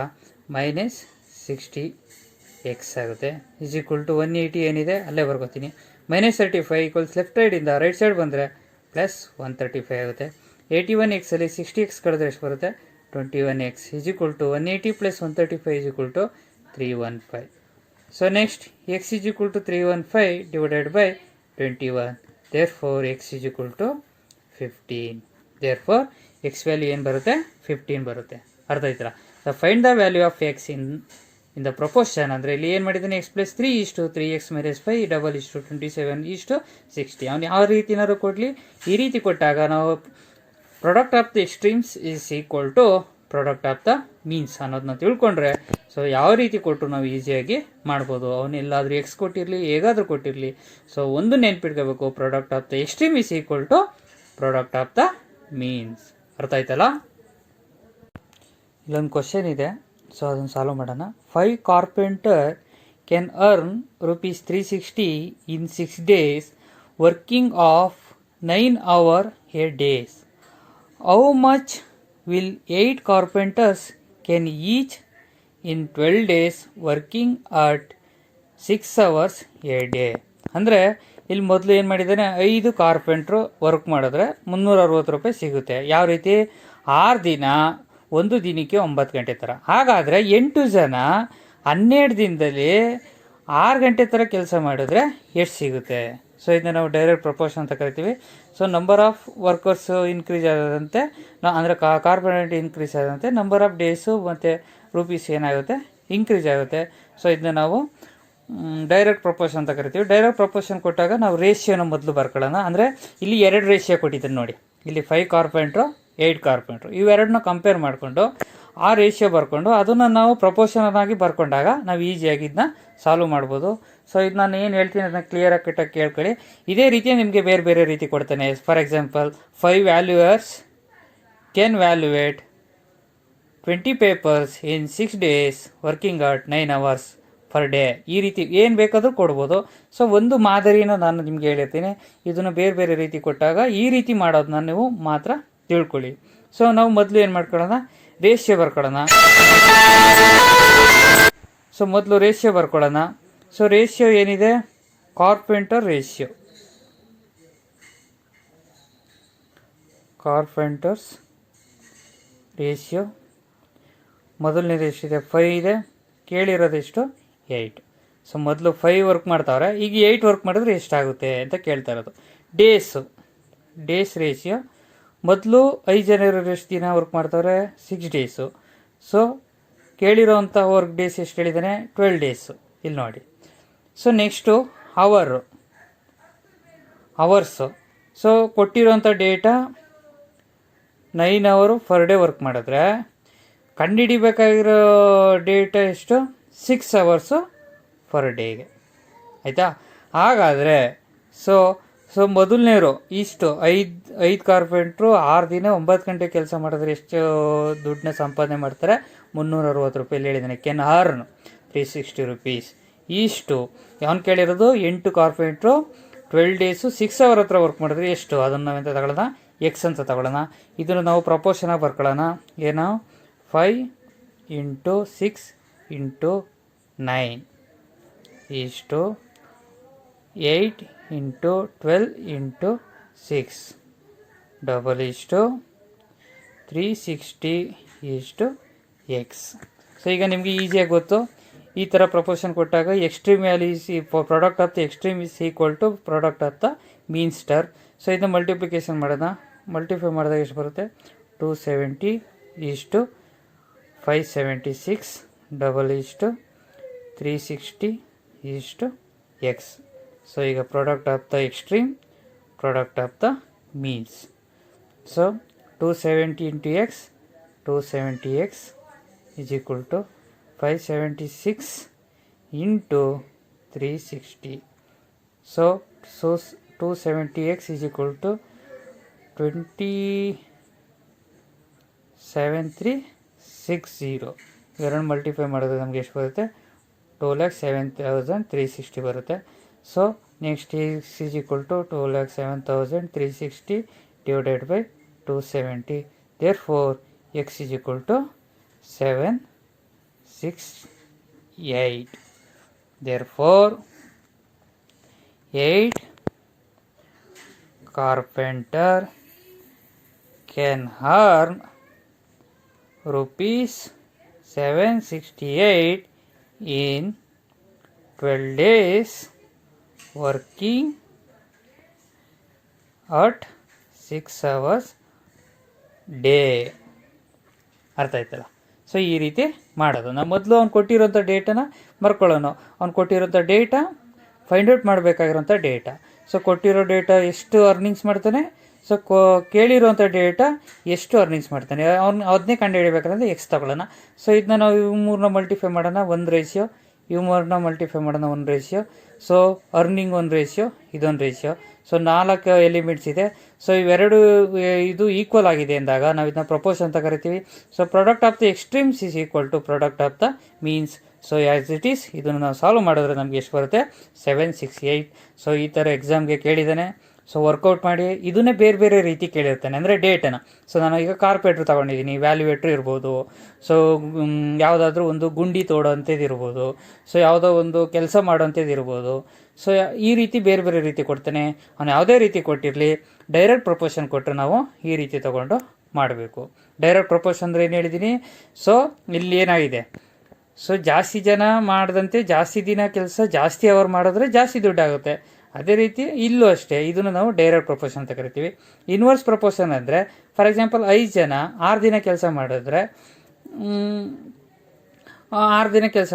ಮೈನಸ್ 60x ಆಗುತ್ತೆ ಇಸ್ ಈಕ್ವಲ್ ಟು 180 ಏನಿದೆ ಅಲ್ಲೇ ಬರ್ಕೋತೀನಿ. ಮೈನಸ್ 35 ಈಕ್ವಲ್ಸ್ ಲೆಫ್ಟ್ ಸೈಡಿಂದ ರೈಟ್ ಸೈಡ್ ಬಂದರೆ ಪ್ಲಸ್ 135 ಆಗುತ್ತೆ. 81xಲ್ಲಿ 60x ಕಳೆದ್ರೆ ಎಷ್ಟು ಬರುತ್ತೆ, 21x is equal to 180 plus 135 is equal to 315. So next x is equal to 315 divided by 21. Therefore x is equal to 15. Therefore x value ಏನು ಬರುತ್ತೆ 15 ಬರುತ್ತೆ. ಅರ್ಥ ಆಯ್ತಲ್ಲ. So find the value of x in the proportion. ಅಂದರೆ ಇಲ್ಲಿ ಏನು ಮಾಡಿದ್ದಾನೆ, x plus 3 is to 3x minus 5 double is to 27 is to 60. ಅವನು ಯಾವ ರೀತಿನಾದ್ರು ಕೊಡಲಿ, ಈ ರೀತಿ ಕೊಟ್ಟಾಗ ನಾವು product of the extremes is equal to product of the means ಅನ್ನೋದನ್ನ ತಿಳ್ಕೊಂಡ್ರೆ ಸೊ ಯಾವ ರೀತಿ ಕೊಟ್ಟರು ನಾವು ಈಸಿಯಾಗಿ ಮಾಡ್ಬೋದು. ಅವನೆಲ್ಲಾದರೂ ಎಕ್ಸ್ ಕೊಟ್ಟಿರಲಿ, ಹೇಗಾದರೂ ಕೊಟ್ಟಿರಲಿ, ಸೊ ಒಂದು ನೆನ್ಪಿಟ್ಕೋಬೇಕು, product of the extreme is equal to product of the means. ಅರ್ಥ ಆಯ್ತಲ್ಲ. ಇಲ್ಲೊಂದು ಕ್ವಶನ್ ಇದೆ, ಸೊ ಅದನ್ನು ಸಾಲ್ವ್ ಮಾಡೋಣ. 5 carpenter can earn ₹360 in 6 days working of 9 hours a day. How much will 8 carpenters can each in 12 days working at 6 hours a day. ಅಂದರೆ ಇಲ್ಲಿ ಮೊದಲು ಏನು ಮಾಡಿದ್ದಾನೆ, 5 ಕಾರ್ಪೆಂಟ್ರು ವರ್ಕ್ ಮಾಡಿದ್ರೆ 360 ರೂಪಾಯಿ ಸಿಗುತ್ತೆ. ಯಾವ ರೀತಿ? 6 ದಿನ, ಒಂದು ದಿನಕ್ಕೆ 9 ಗಂಟೆ ಥರ. ಹಾಗಾದರೆ 8 ಜನ 12 ದಿನದಲ್ಲಿ 6 ಗಂಟೆ ಥರ ಕೆಲಸ ಮಾಡಿದ್ರೆ ಎಷ್ಟು ಸಿಗುತ್ತೆ? ಸೊ ಇದನ್ನ ನಾವು ಡೈರೆಕ್ಟ್ ಪ್ರಪೋರ್ಷನ್ ಅಂತ ಕರಿತೀವಿ. So number of workers increase ಆದಂತೆ, ಅಂದರೆ ಕಾರ್ಪೊರೇಟ್ ಇನ್ಕ್ರೀಸ್ ಆದಂತೆ ನಂಬರ್ ಆಫ್ ಡೇಸು ಮತ್ತು ರೂಪೀಸ್ ಏನಾಗುತ್ತೆ, ಇನ್ಕ್ರೀಸ್ ಆಗುತ್ತೆ. ಸೊ ಇದನ್ನ ನಾವು ಡೈರೆಕ್ಟ್ ಪ್ರಪೋರ್ಷನ್ ಅಂತ ಕರಿತೀವಿ. ಡೈರೆಕ್ಟ್ ಪ್ರಪೋರ್ಷನ್ ಕೊಟ್ಟಾಗ ನಾವು ರೇಷಿಯೋನ ಮೊದಲು ಬರ್ಕೊಳ್ಳೋಣ. ಅಂದರೆ ಇಲ್ಲಿ 2 ರೇಷಿಯೋ ಕೊಟ್ಟಿದ್ದೀನಿ ನೋಡಿ, ಇಲ್ಲಿ 5 ಕಾರ್ಪೆಂಟ್ರು 8 ಕಾರ್ಪೆಂಟ್ರು, ಇವೆರಡನ್ನ ಕಂಪೇರ್ ಮಾಡಿಕೊಂಡು ಆ ರೇಷಿಯೋ ಬರ್ಕೊಂಡು ಅದನ್ನು ನಾವು ಪ್ರಪೋರ್ಷನಲ್ ಆಗಿ ಬರ್ಕೊಂಡಾಗ ನಾವು ಈಸಿಯಾಗಿ ಇದನ್ನ ಸಾಲ್ವ್ ಮಾಡ್ಬೋದು. ಸೊ ಇದು ನಾನು ಏನು ಹೇಳ್ತೀನಿ ಅದನ್ನ ಕ್ಲಿಯರಾಗಿ ಕಟ್ಟಾಗಿ ಕೇಳ್ಕೊಳ್ಳಿ. ಇದೇ ರೀತಿ ನಿಮಗೆ ಬೇರೆ ಬೇರೆ ರೀತಿ ಕೊಡ್ತಾನೆ. For example 5 valuers can valuate 20 papers in 6 days working at 9 hours per day. ಈ ರೀತಿ ಏನು ಬೇಕಾದರೂ ಕೊಡ್ಬೋದು. ಸೊ ಒಂದು ಮಾದರಿನ ನಾನು ನಿಮ್ಗೆ ಹೇಳಿರ್ತೀನಿ, ಇದನ್ನು ಬೇರೆ ಬೇರೆ ರೀತಿ ಕೊಟ್ಟಾಗ ಈ ರೀತಿ ಮಾಡೋದನ್ನ ನೀವು ಮಾತ್ರ ತಿಳ್ಕೊಳ್ಳಿ. ಸೊ ನಾವು ಮೊದಲು ಏನು ಮಾಡ್ಕೊಳ್ಳೋಣ, ರೇಷಿಯೋ ಬರ್ಕೊಳ್ಳೋಣ. ಸೊ ಮೊದಲು ರೇಷಿಯೋ ಬರ್ಕೊಳ್ಳೋಣ. ಸೊ ರೇಷಿಯೋ ಏನಿದೆ, ಕಾರ್ಪೆಂಟರ್ ರೇಷಿಯೋ, ಕಾರ್ಪೆಂಟರ್ಸ್ ರೇಷಿಯೋ ಮೊದಲನೇದು ಎಷ್ಟಿದೆ, 5 ಇದೆ. ಕೇಳಿರೋದೆಷ್ಟು, 8. ಸೊ ಮೊದಲು 5 ವರ್ಕ್ ಮಾಡ್ತಾವ್ರೆ, ಈಗ 8 ವರ್ಕ್ ಮಾಡಿದ್ರೆ ಎಷ್ಟಾಗುತ್ತೆ ಅಂತ ಕೇಳ್ತಾ ಇರೋದು. ಡೇಸ್ ರೇಷಿಯೋ, ಮೊದಲು 5 ಜನ ಎಷ್ಟು ದಿನ ವರ್ಕ್ ಮಾಡ್ತಾವ್ರೆ, 6 days. ಸೊ ಕೇಳಿರೋವಂಥ ವರ್ಕ್ ಡೇಸ್ ಎಷ್ಟು ಹೇಳಿದ್ದಾನೆ, 12 days. ಇಲ್ಲಿ ನೋಡಿ. So next hours. ಸೊ ಕೊಟ್ಟಿರೋಂಥ data 9 hour per day work ಮಾಡಿದ್ರೆ ಕಂಡುಹಿಡಿಬೇಕಾಗಿರೋ ಡೇಟಾ ಎಷ್ಟು, 6 hours ಪರ್ ಡೇಗೆ. ಆಯಿತಾ? ಹಾಗಾದರೆ ಸೊ ಮೊದಲನೇರು ಇಷ್ಟು 5 ಕಾರ್ಪೆಂಟ್ರು 6 ದಿನ 9 ಗಂಟೆ ಕೆಲಸ ಮಾಡಿದ್ರೆ ಎಷ್ಟು ದುಡ್ಡನ್ನ ಸಂಪಾದನೆ ಮಾಡ್ತಾರೆ, 360 ರೂಪಾಯಿ ಹೇಳಿದ್ದಾನೆ. Can earn 360 rupees. ಇಷ್ಟು ಅವನು ಕೇಳಿರೋದು 8 ಕಾರ್ಪೆಂಟ್ರು 12 days 6 hour ಹತ್ರ ವರ್ಕ್ ಮಾಡಿದ್ರೆ ಎಷ್ಟು, ಅದನ್ನು ನಾವೆಂತ ತಗೊಳ್ಳೋಣ, ಎಕ್ಸ್ ಅಂತ ತಗೊಳ್ಳೋಣ. ಇದನ್ನು ನಾವು ಪ್ರಪೋರ್ಷನಾಗಿ ಬರ್ಕೊಳ್ಳೋಣ. ಏನು, 5 × 6 × 9 ಇಷ್ಟು 8 × 12 × 6 ಡಬಲ್ ಇಷ್ಟು 360 ಇಷ್ಟು ಎಕ್ಸ್. ಸೊ ಈಗ ನಿಮಗೆ ಈಸಿಯಾಗಿ ಗೊತ್ತು. ಈ ಥರ ಪ್ರಪೋರ್ಷನ್ ಕೊಟ್ಟಾಗ extreme value product of the extreme is equal to product of the mean star. So ಇದನ್ನ ಮಲ್ಟಿಪ್ಲಿಕೇಶನ್ ಮಾಡೋಣ. ಮಲ್ಟಿಫೈ ಮಾಡಿದಾಗ ಎಷ್ಟು ಬರುತ್ತೆ, 270 ಇಷ್ಟು 576 ಡಬಲ್ ಇಷ್ಟು 360 ಇಷ್ಟು ಎಕ್ಸ್. ಸೊ ಈಗ product of the extreme, product of the means. So 270 × x, 270x is equal to 576 × 360. So 270x is equal to 27360. ಇವೆರಡು ಮಲ್ಟಿಫೈ ಮಾಡಿದ್ರೆ ನಮಗೆ ಎಷ್ಟು ಬರುತ್ತೆ, 2,07,360 ಬರುತ್ತೆ. So next x is equal to 2,07,360 divided by 270. Therefore x is equal to 768. Therefore 8 carpenter can earn rupees 768 in 12 days working at 6 hours day. ಅರ್ಥ ಆಯ್ತಲ್ಲ? So ಈ ರೀತಿ ಮಾಡೋದು. ನಾವು ಮೊದಲು ಅವ್ನು ಕೊಟ್ಟಿರೋಂಥ ಡೇಟಾನ ಬರ್ಕೊಳ್ಳೋಣ. ಅವ್ನು ಕೊಟ್ಟಿರೋಂಥ ಡೇಟಾ ಫೈಂಡ್ ಔಟ್ ಮಾಡಬೇಕಾಗಿರೋಂಥ ಡೇಟಾ. ಸೊ ಕೊಟ್ಟಿರೋ ಡೇಟಾ ಎಷ್ಟು ಅರ್ನಿಂಗ್ಸ್ ಮಾಡ್ತಾನೆ, ಸೊ ಕೇಳಿರೋಂಥ ಡೇಟಾ ಎಷ್ಟು ಅರ್ನಿಂಗ್ಸ್ ಮಾಡ್ತಾನೆ, ಅದನ್ನೇ ಕಂಡು ಹಿಡಿಬೇಕಂದ್ರೆ ಎಕ್ಸ್ ತಗೊಳ್ಳೋಣ. ಸೊ ಇದನ್ನ ನಾವು ಇವು ಮೂರನ್ನ ಮಲ್ಟಿಫೈ ಮಾಡೋಣ, 1 ರೇಷಿಯೋ. ಇವು ಮೂರನ್ನ ಮಲ್ಟಿಫೈ ಮಾಡೋಣ, 1 ರೇಷಿಯೋ. ಸೊ ಅರ್ನಿಂಗ್ 1 ರೇಷಿಯೋ, ಇದೊಂದು ರೇಷಿಯೋ. ಸೊ 4 ಎಲಿಮೆಂಟ್ಸ್ ಇದೆ. ಸೊ ಇವೆರಡು ಇದು ಈಕ್ವಲ್ ಆಗಿದೆ ಅಂದಾಗ ನಾವು ಇದನ್ನ ಪ್ರಪೋರ್ಷನ್ ಅಂತ ಕರಿತೀವಿ. So product of the extremes is equal to product of the means. So as it is ಇದನ್ನು ನಾವು ಸಾಲ್ವ್ ಮಾಡಿದ್ರೆ ನಮಗೆ ಎಷ್ಟು ಬರುತ್ತೆ, 768. ಸೊ ಈ ಥರ ಎಕ್ಸಾಮ್ಗೆ ಕೇಳಿದ್ದಾನೆ. ಸೊ ವರ್ಕೌಟ್ ಮಾಡಿ ಇದನ್ನೇ ಬೇರೆ ಬೇರೆ ರೀತಿ ಕೇಳಿರ್ತಾನೆ, ಅಂದರೆ ಡೇಟನ್ನು. ಸೊ ನಾನು ಈಗ ಕಾರ್ಪೆಟ್ರ್ ತೊಗೊಂಡಿದ್ದೀನಿ, ವ್ಯಾಲ್ಯೂಯೇಟ್ರ್ ಇರ್ಬೋದು, ಸೊ ಯಾವುದಾದ್ರೂ ಒಂದು ಗುಂಡಿ ತೋಡೋಂಥದ್ದು ಇರ್ಬೋದು, ಸೊ ಯಾವುದೋ ಒಂದು ಕೆಲಸ ಮಾಡೋಂಥದ್ದು ಇರ್ಬೋದು. ಸೊ ಈ ರೀತಿ ಬೇರೆ ಬೇರೆ ರೀತಿ ಕೊಡ್ತಾನೆ. ಅವನು ಯಾವುದೇ ರೀತಿ ಕೊಟ್ಟಿರಲಿ, ಡೈರೆಕ್ಟ್ ಪ್ರಪೋರ್ಷನ್ ಕೊಟ್ಟರೆ ನಾವು ಈ ರೀತಿ ತೊಗೊಂಡು ಮಾಡಬೇಕು. ಡೈರೆಕ್ಟ್ ಪ್ರಪೋರ್ಷನ್ ಅಂದರೆ ಏನು ಹೇಳಿದ್ದೀನಿ? ಸೊ ಇಲ್ಲಿ ಏನಾಗಿದೆ, ಸೊ ಜಾಸ್ತಿ ಜನ ಮಾಡಿದಂತೆ ಜಾಸ್ತಿ ದಿನ ಕೆಲಸ ಜಾಸ್ತಿ ಅವರ್ ಮಾಡಿದ್ರೆ ಜಾಸ್ತಿ ದುಡ್ಡಾಗುತ್ತೆ. ಅದೇ ರೀತಿ ಇಲ್ಲೂ ಅಷ್ಟೇ, ಇದನ್ನು ನಾವು ಡೈರೆಕ್ಟ್ ಪ್ರಪೋರ್ಷನ್ ಅಂತ ಕರಿತೀವಿ. ಇನ್ವರ್ಸ್ ಪ್ರಪೋರ್ಷನ್ ಅಂದರೆ ಫಾರ್ ಎಕ್ಸಾಂಪಲ್ 5 ಜನ 6 ದಿನ ಕೆಲಸ ಮಾಡಿದ್ರೆ 6 ದಿನ ಕೆಲಸ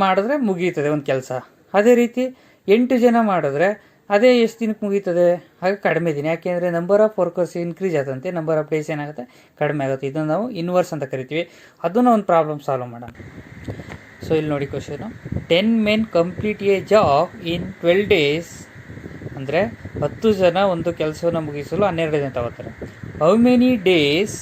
ಮಾಡಿದ್ರೆ ಮುಗೀತದೆ ಒಂದು ಕೆಲಸ. ಅದೇ ರೀತಿ 8 ಜನ ಮಾಡಿದ್ರೆ ಅದೇ ಎಷ್ಟು ದಿನಕ್ಕೆ ಮುಗೀತದೆ? ಹಾಗೆ ಕಡಿಮೆ ದಿನ. ಯಾಕೆಂದರೆ ನಂಬರ್ ಆಫ್ ವರ್ಕರ್ಸ್ ಇನ್ಕ್ರೀಸ್ ಆಗುತ್ತೆ, ನಂಬರ್ ಆಫ್ ಡೇಸ್ ಏನಾಗುತ್ತೆ, ಕಡಿಮೆ ಆಗುತ್ತೆ. ಇದನ್ನು ನಾವು ಇನ್ವರ್ಸ್ ಅಂತ ಕರಿತೀವಿ. ಅದನ್ನು ಒಂದು ಪ್ರಾಬ್ಲಮ್ ಸಾಲ್ವ್ ಮಾಡೋಣ. ಸೊ ಇಲ್ಲಿ ನೋಡಿ question, 10 men complete a job in 12 days. ಅಂದರೆ 10 ಜನ ಒಂದು ಕೆಲಸವನ್ನು ಮುಗಿಸಲು 12 ದಿನ ತಗೋತಾರೆ. How many days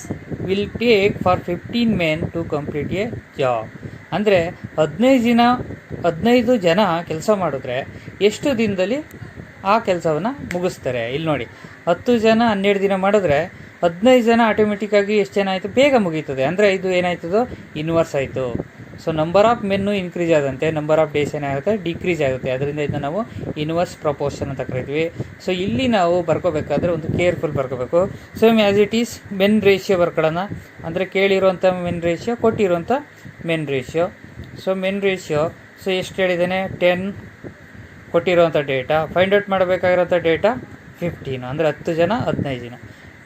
will take for 15 men to complete a job? ಅಂದರೆ 15 ಜನ ಕೆಲಸ ಮಾಡಿದ್ರೆ ಎಷ್ಟು ದಿನದಲ್ಲಿ ಆ ಕೆಲಸವನ್ನು ಮುಗಿಸ್ತಾರೆ? ಇಲ್ಲಿ ನೋಡಿ, 10 ಜನ 12 ದಿನ ಮಾಡಿದ್ರೆ 15 ಜನ ಆಟೋಮೆಟಿಕ್ಕಾಗಿ ಎಷ್ಟು ಜನ ಆಯಿತು, ಬೇಗ ಮುಗೀತದೆ. ಅಂದರೆ ಇದು ಏನಾಯ್ತದೋ ಇನ್ವರ್ಸ್ ಆಯಿತು. ಸೊ ನಂಬರ್ ಆಫ್ ಮೆನ್ನು ಇನ್ಕ್ರೀಸ್ ಆದಂತೆ ನಂಬರ್ ಆಫ್ ಡೇಸ್ ಏನಾಗುತ್ತೆ, ಡಿಕ್ರೀಸ್ ಆಗುತ್ತೆ. ಅದರಿಂದ ಇದನ್ನು ನಾವು ಇನ್ವರ್ಸ್ ಪ್ರಪೋರ್ಷನ್ ಅಂತ ಕರಿತೀವಿ. ಸೊ ಇಲ್ಲಿ ನಾವು ಬರ್ಕೋಬೇಕಾದ್ರೆ ಒಂದು ಕೇರ್ಫುಲ್ ಬರ್ಕೋಬೇಕು. Same as it is men ratio ಬರ್ಕೊಳ್ಳೋಣ. ಅಂದರೆ ಕೇಳಿರುವಂಥ ಮೆನ್ ರೇಷಿಯೋ, ಕೊಟ್ಟಿರುವಂಥ men ratio. So men ratio so ಎಷ್ಟು ಹೇಳಿದ್ದೇನೆ, 10 ಕೊಟ್ಟಿರೋವಂಥ ಡೇಟಾ. ಫೈಂಡ್ ಔಟ್ ಮಾಡಬೇಕಾಗಿರೋಂಥ ಡೇಟಾ 15, ಅಂದರೆ 10 ಜನ 15 ಜನ.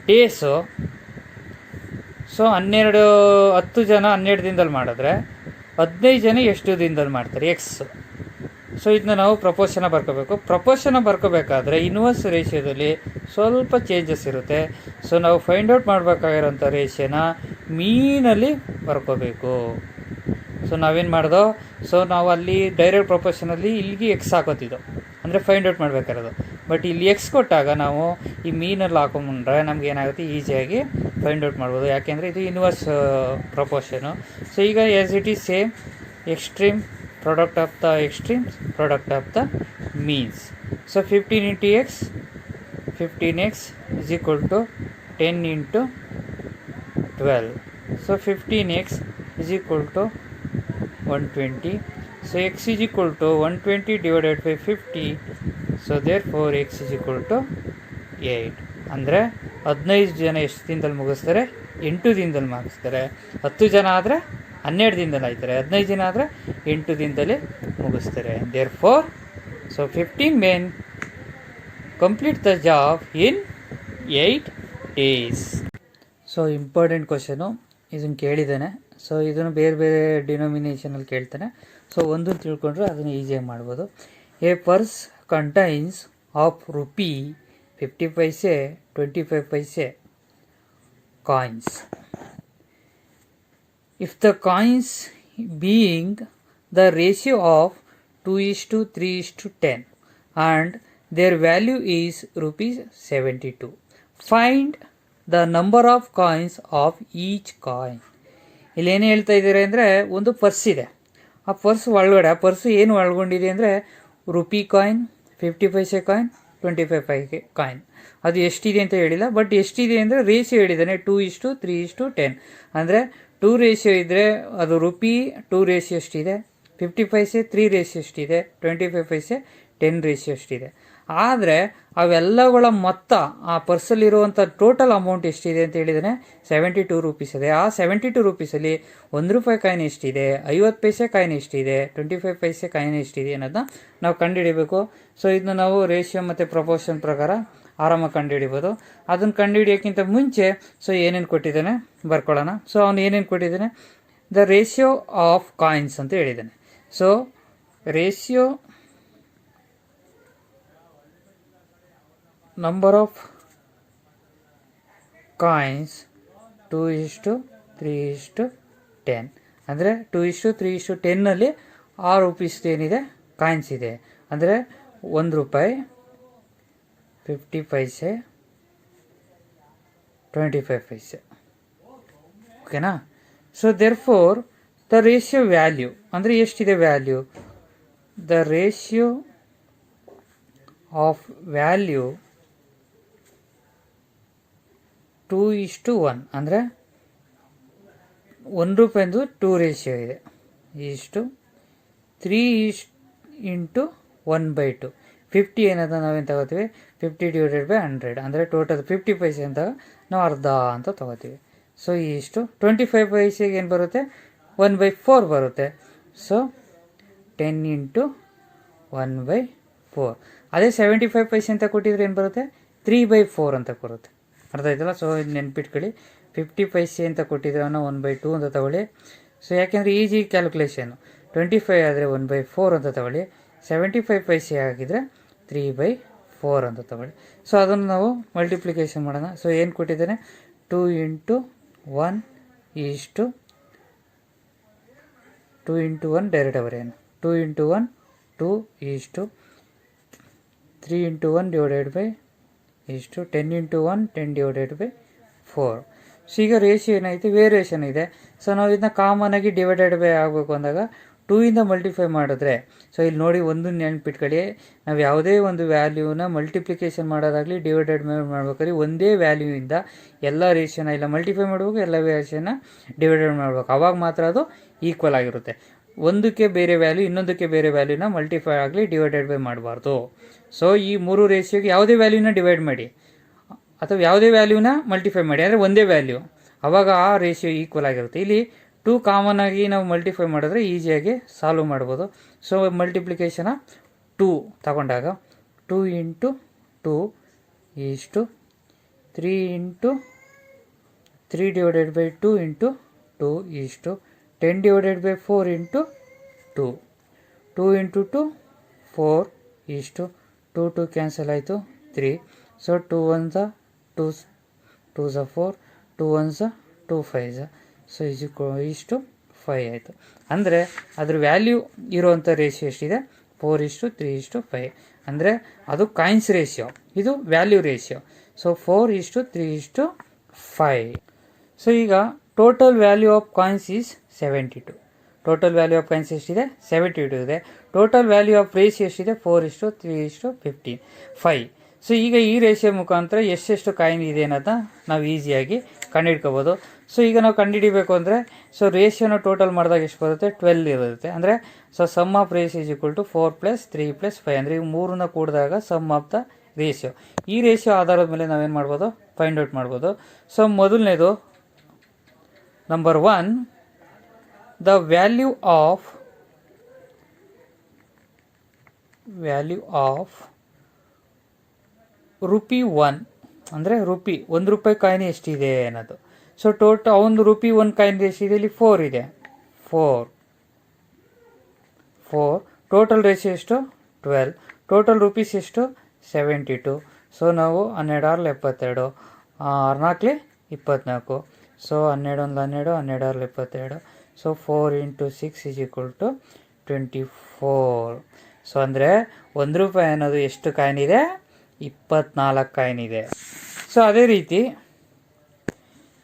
ಡೇಸು ಸೊ 10 ಜನ 12 ದಿನದಲ್ಲಿ ಮಾಡಿದ್ರೆ 15 ಜನ ಎಷ್ಟು ದಿನದಲ್ಲಿ ಮಾಡ್ತಾರೆ, ಎಕ್ಸ್. ಸೊ ಇದನ್ನ ನಾವು ಪ್ರಪೋರ್ಷನ ಬರ್ಕೋಬೇಕು. ಪ್ರಪೋರ್ಷನ ಬರ್ಕೋಬೇಕಾದ್ರೆ ಇನ್ವರ್ಸ್ ರೇಷಿಯೋದಲ್ಲಿ ಸ್ವಲ್ಪ ಚೇಂಜಸ್ ಇರುತ್ತೆ. ಸೊ ನಾವು ಫೈಂಡ್ ಔಟ್ ಮಾಡಬೇಕಾಗಿರೋಂಥ ರೇಷಿಯೋನ ಮೀನಲ್ಲಿ ಬರ್ಕೋಬೇಕು. ಸೊ ನಾವೇನು ಮಾಡ್ದೋ, ಸೊ ನಾವು ಅಲ್ಲಿ ಡೈರೆಕ್ಟ್ ಪ್ರಪೋರ್ಷನಲ್ಲಿ ಇಲ್ಲಿಗೆ ಎಕ್ಸ್ ಹಾಕೋತಿದ್ದೋ, ಅಂದರೆ ಫೈಂಡ್ ಔಟ್ ಮಾಡಬೇಕಾಗಿರೋದು. ಬಟ್ ಇಲ್ಲಿ ಎಕ್ಸ್ ಕೊಟ್ಟಾಗ ನಾವು ಈ ಮೀನಲ್ಲಿ ಹಾಕೊಂಡ್ರೆ ನಮ್ಗೆ ಏನಾಗುತ್ತೆ, ಈಸಿಯಾಗಿ ಫೈಂಡ್ ಔಟ್ ಮಾಡ್ಬೋದು. ಯಾಕೆಂದರೆ ಇದು ಇನ್ವರ್ಸ್ ಪ್ರಪೋರ್ಷನು. ಸೊ ಈಗ as it is same, extreme product of the extremes product of the means. So 15 into x, 15x is equal to 10 into 12. So 15x is equal to 120. So x is equal to 120 divided by 50. So therefore x is equal to 8. ಅಂದರೆ 15 ಜನ ಎಷ್ಟು ದಿನದಲ್ಲಿ ಮುಗಿಸ್ತಾರೆ, 8 ದಿನದಲ್ಲಿ ಮುಗಿಸ್ತಾರೆ. 10 ಜನ ಆದರೆ 12 ದಿನದಲ್ಲಿ ಆಯ್ತಾರೆ, 15 ಜನ ಆದರೆ 8 ದಿನದಲ್ಲಿ ಮುಗಿಸ್ತಾರೆ. therefore so 15 men complete the job in 8 days. So important question, ಇದನ್ನು ಕೇಳಿದ್ದಾನೆ. ಸೊ ಇದನ್ನು ಬೇರೆ ಬೇರೆ ಡಿನೋಮಿನೇಷನಲ್ಲಿ ಕೇಳ್ತಾನೆ. ಸೊ ಒಂದು ತಿಳ್ಕೊಂಡ್ರೆ ಅದನ್ನು ಈಸಿಯಾಗಿ ಮಾಡ್ಬೋದು. A purse contains of rupee 50 paise 25 paise coins. If the coins being the ratio of 2:3:10 and their value is rupees 72, find the number of coins of each coin. ಇಲ್ಲೇನು ಹೇಳ್ತಾ ಇದ್ದಾರೆ ಅಂದರೆ, ಒಂದು ಪರ್ಸ್ ಇದೆ. ಆ ಪರ್ಸ್ ಒಳಗಡೆ, ಆ ಪರ್ಸು ಏನು ಒಳಗೊಂಡಿದೆ ಅಂದರೆ rupee coin, 50 paise coin, 25 paise coin. ಅದು ಎಷ್ಟಿದೆ ಅಂತ ಹೇಳಿಲ್ಲ, ಬಟ್ ಎಷ್ಟಿದೆ ಅಂದರೆ ರೇಷಿಯೋ ಹೇಳಿದ್ದಾನೆ, 2:3:10. ಅಂದರೆ 2 ರೇಷಿಯೋ ಇದ್ದರೆ ಅದು ರುಪಿ 2 ರೇಷಿಯೋ ಎಷ್ಟಿದೆ, 50 paise 3 ರೇಷಿಯೋ ಎಷ್ಟಿದೆ, 25 paise 10 ರೇಷಿಯೋ ಎಷ್ಟಿದೆ. ಆದರೆ ಅವೆಲ್ಲಗಳ ಮೊತ್ತ, ಆ ಪರ್ಸಲ್ಲಿರುವಂಥ ಟೋಟಲ್ ಅಮೌಂಟ್ ಎಷ್ಟಿದೆ ಅಂತ ಹೇಳಿದರೆ 72 ರೂಪೀಸ್ ಇದೆ. ಆ 72 ರೂಪೀಸಲ್ಲಿ ₹1 ಕಾಯಿನ್ ಎಷ್ಟಿದೆ, 50 paise ಕಾಯಿನ್ ಎಷ್ಟಿದೆ, 25 paise ಕಾಯಿನ್ ಎಷ್ಟಿದೆ ಅನ್ನೋದನ್ನ ನಾವು ಕಂಡುಹಿಡಿಬೇಕು. ಸೊ ಇದನ್ನ ನಾವು ರೇಷಿಯೋ ಮತ್ತು ಪ್ರಪೋರ್ಷನ್ ಪ್ರಕಾರ ಆರಾಮಾಗಿ ಕಂಡುಹಿಡಿಬೋದು. ಅದನ್ನು ಕಂಡುಹಿಡಿಯೋಕ್ಕಿಂತ ಮುಂಚೆ ಸೊ ಏನೇನು ಕೊಟ್ಟಿದ್ದಾನೆ ಬರ್ಕೊಳ್ಳೋಣ. ಸೊ ಅವನು ಏನೇನು ಕೊಟ್ಟಿದ್ದಾನೆ, ದ ರೇಷಿಯೋ ಆಫ್ ಕಾಯಿನ್ಸ್ ಅಂತ ಹೇಳಿದ್ದಾನೆ. So ratio number of coins 2:3:10. ಅಂದರೆ 2:3:10ನಲ್ಲಿ 6 ರೂಪೀಸ್ ಏನಿದೆ ಕಾಯಿನ್ಸ್ ಇದೆ. ಅಂದರೆ ₹1, 50 paise, 25 paise. ಓಕೆನಾ? So therefore the ratio value ಅಂದರೆ ಎಷ್ಟಿದೆ value, the ratio of value 2:1 ಅಂದರೆ 1 ರೂಪಾಯಿಂದು 2 ರೇಷಿಯೋ ಇದೆ. 3:1/2. 50 ಏನದ ನಾವೇನು ತಗೋತೀವಿ, 50/100 ಅಂದರೆ ಟೋಟಲ್ 50 ಪೈಸೆ ಅಂತ ನಾವು ಅರ್ಧ ಅಂತ ತಗೋತೀವಿ. ಸೊ 25 ಪೈಸೆಗೆ ಏನು ಬರುತ್ತೆ, 1/4 ಬರುತ್ತೆ. ಸೊ 10 × 1/4. ಅದೇ 75 ಪೈಸೆ ಅಂತ ಕೊಟ್ಟಿದ್ರೆ ಏನು ಬರುತ್ತೆ, 3/4 ಅಂತ ಬರುತ್ತೆ. ಅರ್ಥ ಆಯ್ತಲ್ಲ. ಸೊ ಇದು ನೆನ್ಪಿಟ್ಕೊಳ್ಳಿ. 50 ಪೈಸೆ ಅಂತ ಕೊಟ್ಟಿದ್ರೆ 1/2 ಅಂತ ತಗೊಳ್ಳಿ. ಸೊ ಯಾಕೆಂದರೆ ಈಜಿ ಕ್ಯಾಲ್ಕುಲೇಷನು. 25 ಆದರೆ 1/4 ಅಂತ ತಗೊಳ್ಳಿ. 75 ಪೈಸೆ ಆಗಿದ್ರೆ 3/4 ಅಂತ ತಗೊಳ್ಳಿ. ಸೊ ಅದನ್ನು ನಾವು ಮಲ್ಟಿಪ್ಲಿಕೇಶನ್ ಮಾಡೋಣ. ಸೊ ಏನು ಕೊಟ್ಟಿದ್ದೇನೆ, 2 × 1 2 × 1 ಡೈರೆಕ್ಟ್ ಅವರ್ ಏನು, 2 × 1 2 3 × 1 10 × 1 10/4. ಸೊ ಈಗ ರೇಷಿಯೋ ಏನಾಯಿತು, ವೇರಿಯೇಷನ್ ಇದೆ. ಸೊ ನಾವು ಇದನ್ನ ಕಾಮನ್ ಆಗಿ ಡಿವೈಡೆಡ್ ಬೈ ಆಗಬೇಕು ಅಂದಾಗ 2 ಇಂದ ಮಲ್ಟಿಫೈ ಮಾಡಿದ್ರೆ, ಸೊ ಇಲ್ಲಿ ನೋಡಿ ಒಂದು ನೆನ್ಪಿಟ್ಕೊಳ್ಳಿ, ನಾವು ಯಾವುದೇ ಒಂದು ವ್ಯಾಲ್ಯೂನ ಮಲ್ಟಿಪ್ಲಿಕೇಶನ್ ಮಾಡೋದಾಗಲಿ ಡಿವೈಡೆಡ್ ಮಾಡ್ಬೇಕಾದ್ರೆ ಒಂದೇ ವ್ಯಾಲ್ಯೂಯಿಂದ ಎಲ್ಲ ರೇಷಿಯೋನ ಇಲ್ಲ ಮಲ್ಟಿಫೈ ಮಾಡಬೇಕು, ಎಲ್ಲ ರೇಷಿಯೋನ ಡಿವೈಡೆಡ್ ಮಾಡಬೇಕು. ಅವಾಗ ಮಾತ್ರ ಅದು ಈಕ್ವಲ್ ಆಗಿರುತ್ತೆ. ಒಂದಕ್ಕೆ ಬೇರೆ ವ್ಯಾಲ್ಯೂ ಇನ್ನೊಂದಕ್ಕೆ ಬೇರೆ ವ್ಯಾಲ್ಯೂನ ಮಲ್ಟಿಫೈ ಆಗಲಿ ಡಿವೈಡೆಡ್ ಬೈ ಮಾಡಬಾರ್ದು. ಸೊ ಈ 3 ರೇಷಿಯೋಗೆ ಯಾವುದೇ ವ್ಯಾಲ್ಯೂನ ಡಿವೈಡ್ ಮಾಡಿ ಅಥವಾ ಯಾವುದೇ ವ್ಯಾಲ್ಯೂನ ಮಲ್ಟಿಫೈ ಮಾಡಿ, ಅಂದರೆ ಒಂದೇ ವ್ಯಾಲ್ಯೂ, ಆವಾಗ ಆ ರೇಷಿಯೋ ಈಕ್ವಲ್ ಆಗಿರುತ್ತೆ. ಇಲ್ಲಿ 2 ಕಾಮನ್ ಆಗಿ ನಾವು ಮಲ್ಟಿಫೈ ಮಾಡಿದ್ರೆ ಈಸಿಯಾಗಿ ಸಾಲ್ವ್ ಮಾಡ್ಬೋದು. ಸೊ ಮಲ್ಟಿಪ್ಲಿಕೇಶನ 2 ತಗೊಂಡಾಗ 2 × 2 3 × 3/2 × 2 10/4 × 2 2 × 2 4 2 2 ಕ್ಯಾನ್ಸಲ್ ಆಯಿತು 3. So 2 1s 2 2s 4 2 1s 2 5s. So ಇಷ್ಟು 5 ಆಯಿತು. ಅಂದರೆ ಅದ್ರ ವ್ಯಾಲ್ಯೂ ಇರೋವಂಥ ರೇಷಿಯೋ ಎಷ್ಟಿದೆ, 4:3:5. ಅಂದರೆ ಅದು ಕಾಯಿನ್ಸ್ ರೇಷಿಯೋ, ಇದು ವ್ಯಾಲ್ಯೂ ರೇಷಿಯೋ. ಸೊ 4:3:5. ಸೊ ಈಗ total value of coins is 72. Total value of coins ಎಷ್ಟಿದೆ, 72 ಇದೆ. ಟೋಟಲ್ ವ್ಯಾಲ್ಯೂ ಆಫ್ ರೇಷಿಯೋ ಎಷ್ಟಿದೆ, 4:3:5. ಸೊ ಈಗ ಈ ರೇಷಿಯೋ ಮುಖಾಂತರ ಎಷ್ಟೆಷ್ಟು ಕಾಯಿನ್ ಇದೆ ಅನ್ನೋದನ್ನ ನಾವು ಈಸಿಯಾಗಿ ಕಂಡುಹಿಡ್ಕೋಬೋದು. ಸೊ ಈಗ ನಾವು ಕಂಡುಹಿಡಿಬೇಕು ಅಂದರೆ, ಸೊ ರೇಷಿಯೋನ ಟೋಟಲ್ ಮಾಡಿದಾಗ ಎಷ್ಟು ಬರುತ್ತೆ, 12 ಇರುತ್ತೆ. ಅಂದರೆ so sum of ratio is equal to 4 + 3 + 5. ಅಂದರೆ ಇವು ಮೂರನ್ನ ಕೂಡಿದಾಗ ಸಮ್ ಆಫ್ ದ ರೇಷಿಯೋ. ಈ ರೇಷಿಯೋ ಆಧಾರದ ಮೇಲೆ ನಾವೇನು ಮಾಡ್ಬೋದು, ಫೈಂಡ್ ಔಟ್ ಮಾಡ್ಬೋದು. ಸೊ ಮೊದಲನೇದು ನಂಬರ್ 1, ದ ವ್ಯಾಲ್ಯೂ ಆಫ್ ₹1 ಅಂದರೆ ₹1 ರೂಪಾಯಿ ಕಾಯಿನ್ ಎಷ್ಟಿದೆ ಅನ್ನೋದು. ಸೊ ಒಂದು ₹1 ಕಾಯಿನ್ ಎಷ್ಟಿದೆ, ಇಲ್ಲಿ 4 ಇದೆ. 4 ಟೋಟಲ್ ರೇಷಿಯೋ ಎಷ್ಟು, 12. ಟೋಟಲ್ ರುಪೀಸ್ ಎಷ್ಟು, 72. ಸೊ ನಾವು 12 72, 4 24. ಸೊ 12 12 12 22. ಸೊ 4 × 6 = 24. ಸೊ ಅಂದರೆ ₹1 ಅನ್ನೋದು ಎಷ್ಟು ಕಾಯಿನ್ ಇದೆ, 24 ಕಾಯಿನ್ ಇದೆ. ಸೊ ಅದೇ ರೀತಿ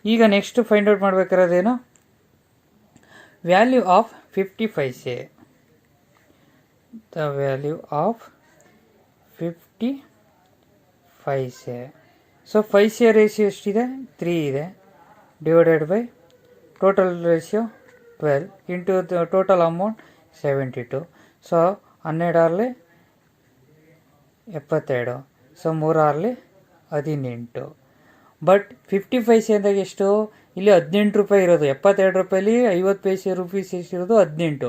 ಈಗ ನೆಕ್ಸ್ಟ್ ಫೈಂಡ್ ಔಟ್ ಮಾಡಬೇಕಾರೋದೇನು, value of 50 paise. The value of 50 paise. So paise ratio ಎಷ್ಟಿದೆ, 3 ಇದೆ. Divided by total ratio 12 into total amount 72. So 12 72. So 3 18. But 50 paise ಅಂದಾಗ ಎಷ್ಟು, ಇಲ್ಲಿ ₹18 ಇರೋದು. ₹72 50 ಪೈಸೆ ರುಪೀಸ್ ಎಷ್ಟಿರೋದು, 18.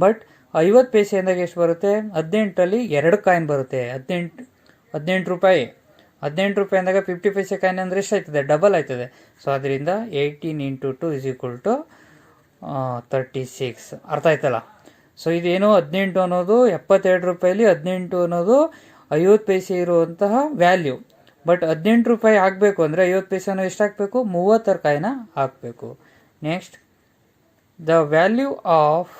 ಬಟ್ 50 ಪೈಸೆ ಅಂದಾಗ ಎಷ್ಟು ಬರುತ್ತೆ, 18ರಲ್ಲಿ 2 ಕಾಯಿನ್ ಬರುತ್ತೆ. 18 ರೂಪಾಯಿ. 18 ರೂಪಾಯಿ ಅಂದಾಗ 50 ಪೈಸೆ ಕಾಯಿನ್ ಅಂದರೆ ಎಷ್ಟಾಯ್ತದೆ, ಡಬಲ್ ಆಯ್ತದೆ. ಸೊ ಅದರಿಂದ 18 × 2 = 36. ಅರ್ಥ ಆಯ್ತಲ್ಲ. ಸೊ ಇದೇನು 18 ಅನ್ನೋದು ₹72, 18 ಅನ್ನೋದು 50 ಪೈಸೆ ಇರುವಂತಹ ವ್ಯಾಲ್ಯೂ. ಬಟ್ 18 ರೂಪಾಯಿ ಆಗಬೇಕು ಅಂದರೆ 50 ಪೈಸೆನೂ ಎಷ್ಟು ಹಾಕಬೇಕು, 36 ಕಾಯಿನ ಹಾಕಬೇಕು. Next the value of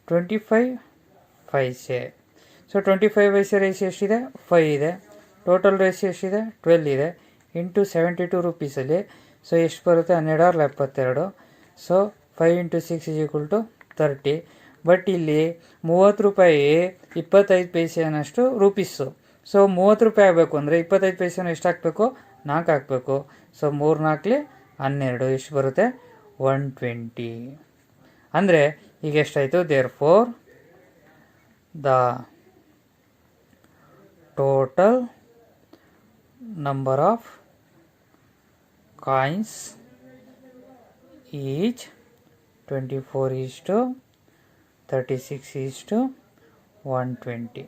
25 paise. So 25 paise ratio ಎಷ್ಟಿದೆ, 5 ಇದೆ. ಟೋಟಲ್ ರೇಷಿಯೋ ಎಷ್ಟಿದೆ, 12 ಇದೆ. ಇಂಟು 72 ರುಪೀಸಲ್ಲಿ ಸೊ ಎಷ್ಟು ಬರುತ್ತೆ, 12 72. ಸೊ 5 × 6 = 30. ಬಟ್ ಇಲ್ಲಿ 30 ರೂಪಾಯಿ 25 ಪೈಸೆನಷ್ಟು ರುಪೀಸು. ಸೊ 30 ರೂಪಾಯಿ ಆಗಬೇಕು ಅಂದರೆ 25 ಪೈಸೆನೂ ಎಷ್ಟು ಹಾಕಬೇಕು, 4 ಹಾಕಬೇಕು. ಸೊ 3 4 12 ಎಷ್ಟು ಬರುತ್ತೆ? 120. ಅಂದರೆ ಈಗ ಎಷ್ಟಾಯಿತು? Therefore the total number of coins each 24:36:120.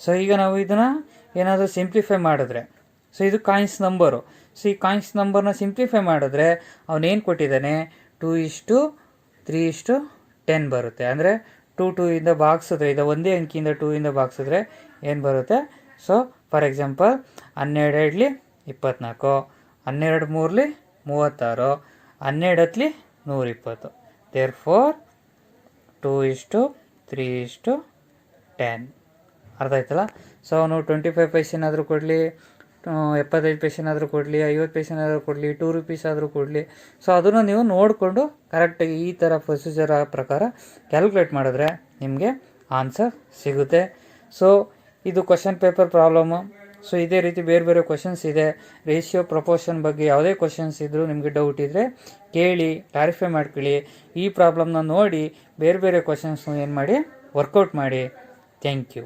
So ಈಗ ನಾವು ಇದನ್ನು ಏನಾದರೂ ಸಿಂಪ್ಲಿಫೈ ಮಾಡಿದ್ರೆ, ಸೊ ಇದು ಕಾಯಿನ್ಸ್ ನಂಬರು. ಸೊ ಈ ಕಾಯಿನ್ಸ್ ನಂಬರ್ನ ಸಿಂಪ್ಲಿಫೈ ಮಾಡಿದ್ರೆ ಅವನೇನು ಕೊಟ್ಟಿದ್ದಾನೆ? 2:3:10 ಬರುತ್ತೆ. ಅಂದರೆ 2 ಇಂದ ಭಾಗಿಸಿದ್ರೆ, ಇದು ಒಂದೇ ಅಂಕಿಯಿಂದ 2 ಇಂದ ಭಾಗಿಸಿದ್ರೆ ಏನು ಬರುತ್ತೆ? So for example 12 24, 12 3 36, 12 120. Therefore 2:3:10. ಅರ್ಥ ಆಯ್ತಲ್ಲ? ಸೊ ಅವನು 25 ಪೈಸೆನಾದರೂ ಕೊಡಲಿ, 75 ಪೈಸೆನಾದರೂ ಕೊಡಲಿ, 50 ಪೈಸೆನಾದರೂ ಕೊಡಲಿ, 2 ರೂಪೀಸ್ ಆದರೂ ಕೊಡಲಿ. ಸೊ ಅದನ್ನು ನೀವು ನೋಡಿಕೊಂಡು ಕರೆಕ್ಟಾಗಿ ಈ ಥರ ಪ್ರೊಸೀಜರ್ ಪ್ರಕಾರ ಕ್ಯಾಲ್ಕುಲೇಟ್ ಮಾಡಿದ್ರೆ ನಿಮಗೆ ಆನ್ಸರ್ ಸಿಗುತ್ತೆ. ಸೊ ಇದು ಕ್ವಶನ್ ಪೇಪರ್ ಪ್ರಾಬ್ಲಮ್ಮು. ಸೊ ಇದೇ ರೀತಿ ಬೇರೆ ಬೇರೆ ಕ್ವಶನ್ಸ್ ಇದೆ. ರೇಷಿಯೋ ಪ್ರಪೋರ್ಷನ್ ಬಗ್ಗೆ ಯಾವುದೇ ಕ್ವಶನ್ಸ್ ಇದ್ದರೂ ನಿಮಗೆ ಡೌಟ್ ಇದ್ದರೆ ಕೇಳಿ, ಕ್ಲಾರಿಫೈ ಮಾಡ್ಕೊಳ್ಳಿ. ಈ ಪ್ರಾಬ್ಲಮ್ನ ನೋಡಿ ಬೇರೆ ಬೇರೆ ಕ್ವಶನ್ಸ್ನ ಏನು ಮಾಡಿ ವರ್ಕೌಟ್ ಮಾಡಿ. Thank you.